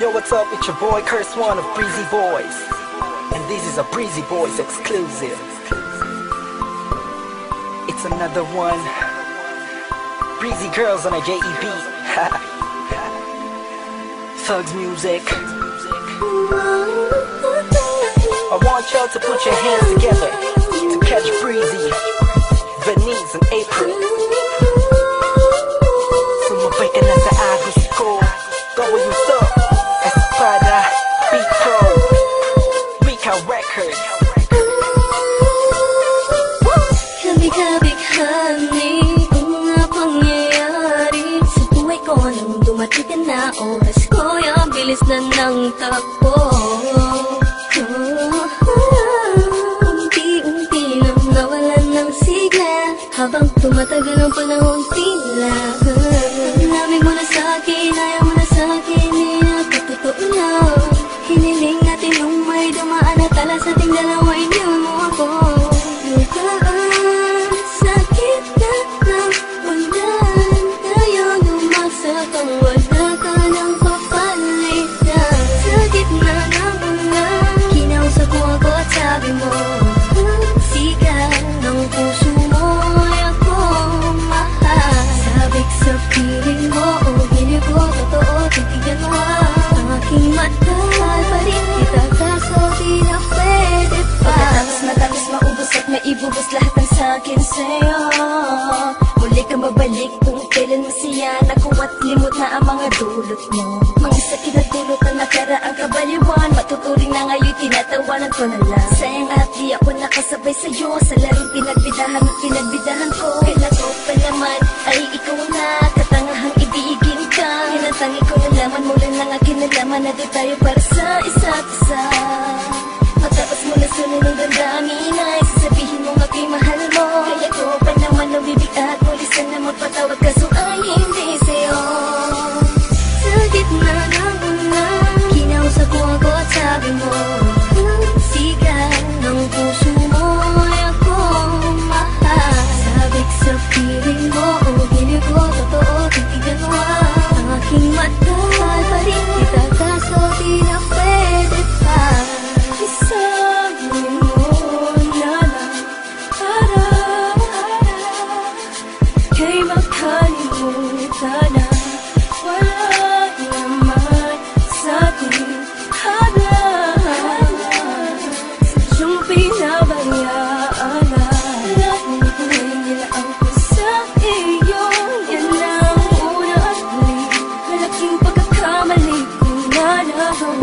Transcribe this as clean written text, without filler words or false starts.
Yo, what's up? It's your boy Curse One of Breezy Boys, and this is a Breezy Boys exclusive. It's another one. Breezy Girls on a JEB. Thugs music. I want y'all to put your hands together to catch Breezy, Venice, and April. Sumabay ka na sa agos ko. W's up, Espada, Beat Pro, Mika Records. Kabig-kabighani ang mga pangyayari sa buhay ko nang dumating ka na. Oras ko yung bilis na ng takbo. Unti-unti nang nawalan ng sigla habang tumatagal ang panahon tila. Namin mo na sa'kin, ayaw mo na sa'kin, nakatotoo lang. Hiniling natin nung may dumaan at tala sa ating dalawa, iniwan mo ako. Lukaan, sakit na ng ulan, tayo lumasak ang wala ka ng papalitan. Sa gitna ng ulan, kinausap mo ako at sabi mo, sigaw ng puso mo ay ako mahal. Sabik sa piling mo, hindi ko totoo, titignan mo ang aking mata. Pa rin kita kaso di na pwede pa. Pagkatapos matapos maubos at maibubos lahat ng sakin sa'yo, muli ka mabalik kung kailan masaya. Naku at limot na ang mga dulot mo, mga sakit na dulot na nakaraang kabaliwan. Matuturing na ngayon tinatawanan ko na lang. Sayang at di ako nakasabay sa'yo sa larong pinagbidahan at pinagbidahan ko. Kailan ko pa naman ay ikaw na katangahang ibigin ka. Yan ang tangi ko nalaman mula ng aking nalaman na di tayo para sa isa't isa. Matapos mo na sunod ng damdamin ay sasabihin mo aking mahal mo. Kaya ko pa naman lumibig at muli sana magpatawag kaso ay hindi sa'yo. Sa gitna ng ulan, kinausap mo ako at sabi mo, sigaw ng puso mo ay ako mahal. Sabik sa piling mo, hindi ko totoo, titignan mo ang aking mata. Pa rin kita kaso di na pwede pa. Isabi mo na lang para kay makalimutan na wala naman sa'ting halang. Sadyang pinabayaan na laging buhay nila ako sa iyo. Yan ang una at huli, malaking pagkakamali ko na nagawa.